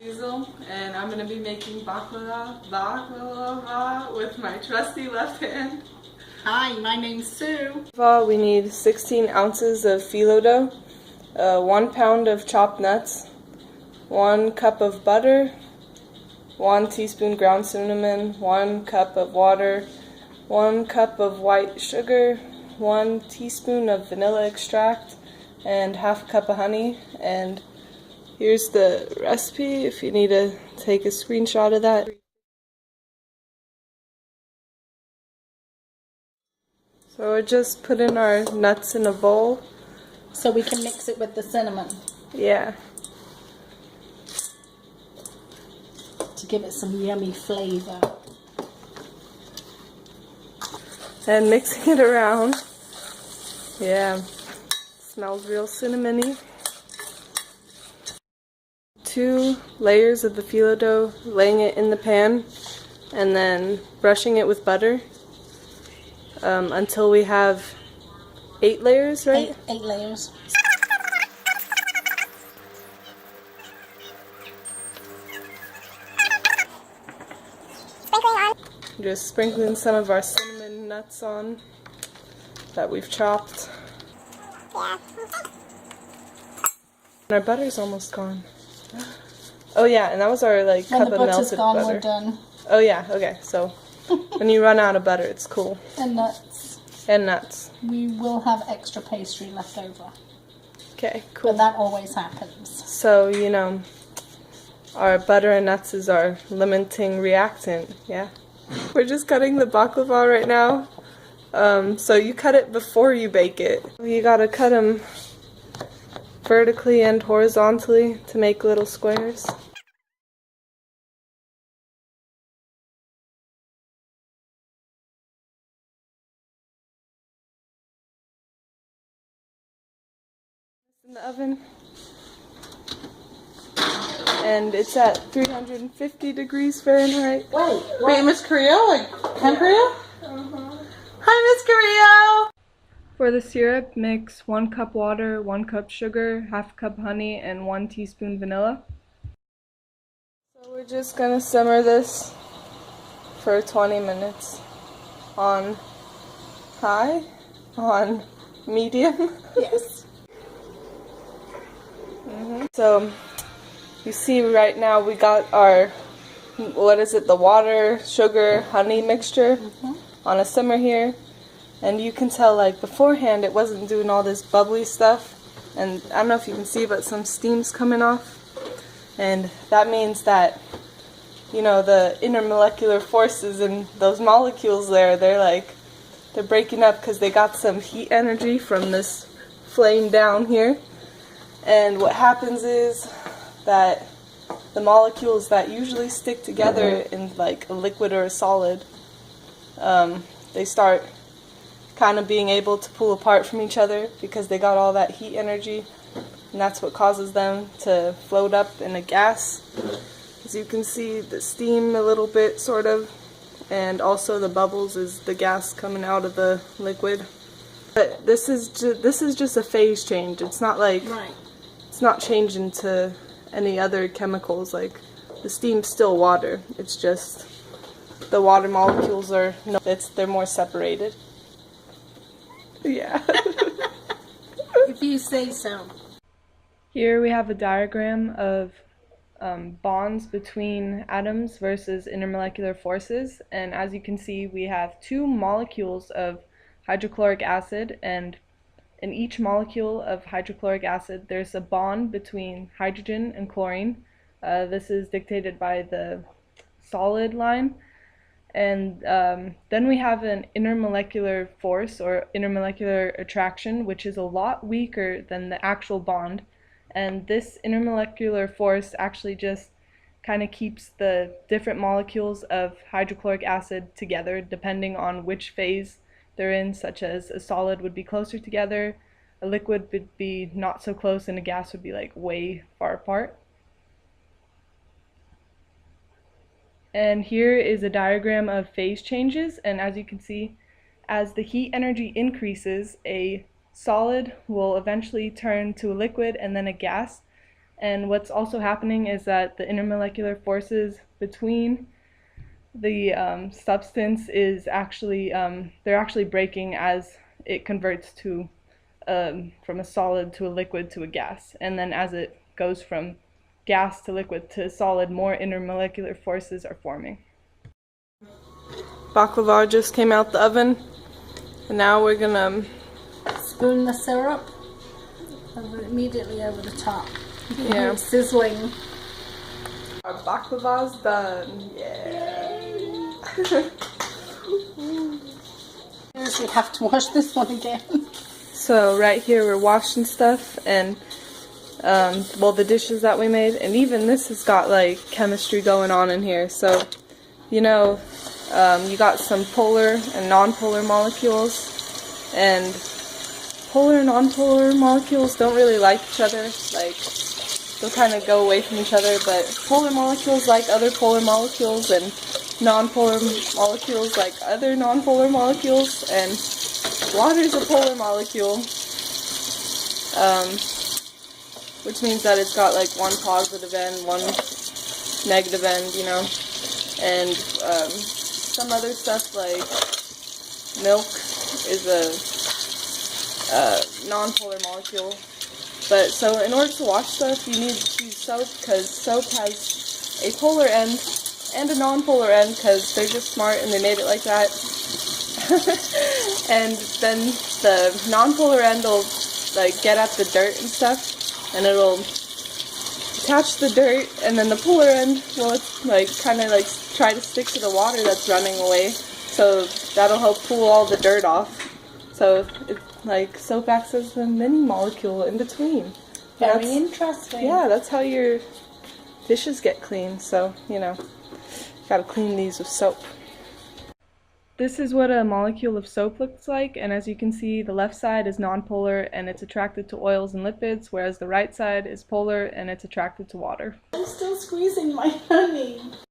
And I'm going to be making baklava with my trusty left hand. Hi, my name's Sue. We need 16 ounces of phyllo dough, 1 pound of chopped nuts, 1 cup of butter, 1 teaspoon ground cinnamon, 1 cup of water, 1 cup of white sugar, 1 teaspoon of vanilla extract, and half a cup of honey. And here's the recipe if you need to take a screenshot of that. So we're just putting our nuts in a bowl. So we can mix it with the cinnamon. Yeah. To give it some yummy flavor. And mixing it around. Yeah. Smells real cinnamony. 2 layers of the phyllo dough, laying it in the pan, and then brushing it with butter until we have 8 layers, right? 8 layers. Just sprinkling some of our cinnamon nuts on that we've chopped. Yeah. And our butter's almost gone. Oh yeah, and that was our cup of melted gone, butter. We're done. Oh yeah, okay, so when you run out of butter, it's cool. And nuts. And nuts. We will have extra pastry left over. Okay, cool. But that always happens. So, you know, our butter and nuts is our limiting reactant, yeah? We're just cutting the baklava right now. So you cut it before you bake it. You gotta cut them vertically and horizontally to make little squares. In the oven. And it's at 350 degrees Fahrenheit. Wait, Miss Creo? Like, Creo? Hi, Miss Creo! For the syrup, mix 1 cup water, 1 cup sugar, half a cup honey, and 1 teaspoon vanilla. So we're just gonna simmer this for 20 minutes on high, on medium. Yes. So you see right now we got our, the water, sugar, honey mixture on a simmer here. And you can tell beforehand it wasn't doing all this bubbly stuff. And I don't know if you can see, but some steam's coming off. And that means that, you know, the intermolecular forces in those molecules there, they're breaking up because they got some heat energy from this flame down here. And what happens is that the molecules that usually stick together in a liquid or a solid, they start kind of being able to pull apart from each other because they got all that heat energy, and that's what causes them to float up in a gas. As you can see, the steam a little bit sort of, and also the bubbles is the gas coming out of the liquid. But this is just a phase change. It's not it's not changing to any other chemicals. The steam's still water. It's just the water molecules are they're more separated. Yeah. If you say so. Here we have a diagram of bonds between atoms versus intermolecular forces, and as you can see we have 2 molecules of hydrochloric acid, and in each molecule of hydrochloric acid there's a bond between hydrogen and chlorine. This is dictated by the solid line. And then we have an intermolecular force or intermolecular attraction, which is a lot weaker than the actual bond. And this intermolecular force actually just kind of keeps the different molecules of hydrochloric acid together depending on which phase they're in, such as a solid would be closer together, a liquid would be not so close, and a gas would be way far apart. And here is a diagram of phase changes, and as you can see, as the heat energy increases, a solid will eventually turn to a liquid and then a gas, And what's also happening is that the intermolecular forces between the substance is actually, they're actually breaking as it converts to from a solid to a liquid to a gas. And then as it goes from gas to liquid to solid, more intermolecular forces are forming. Baklava just came out the oven, and now we're gonna spoon the syrup immediately over the top. Yeah. It's sizzling. Our baklava's done. Yeah. We have to wash this one again. So right here we're washing stuff, and well, the dishes that we made, and even this has got like chemistry going on in here. So you know, you got some polar and non-polar molecules, and polar and non-polar molecules don't really like each other. Like, they'll kind of go away from each other, but polar molecules like other polar molecules, and non-polar molecules like other non-polar molecules, and water's a polar molecule, which means that it's got like one positive end, one negative end, you know, and some other stuff like milk is a non-polar molecule. But so in order to wash stuff, you need to use soap, because soap has a polar end and a non-polar end, because they're just smart and they made it like that. And then the non-polar end will like get at the dirt and stuff, and it'll attach the dirt, and then the polar end will like kind of like try to stick to the water that's running away, so that'll help pull all the dirt off. So it's like soap acts as a mini molecule in between. Very interesting. Yeah, that's how your dishes get clean. So, you know, gotta clean these with soap. This is what a molecule of soap looks like, and as you can see, the left side is nonpolar and it's attracted to oils and lipids, whereas the right side is polar and it's attracted to water. I'm still squeezing my honey.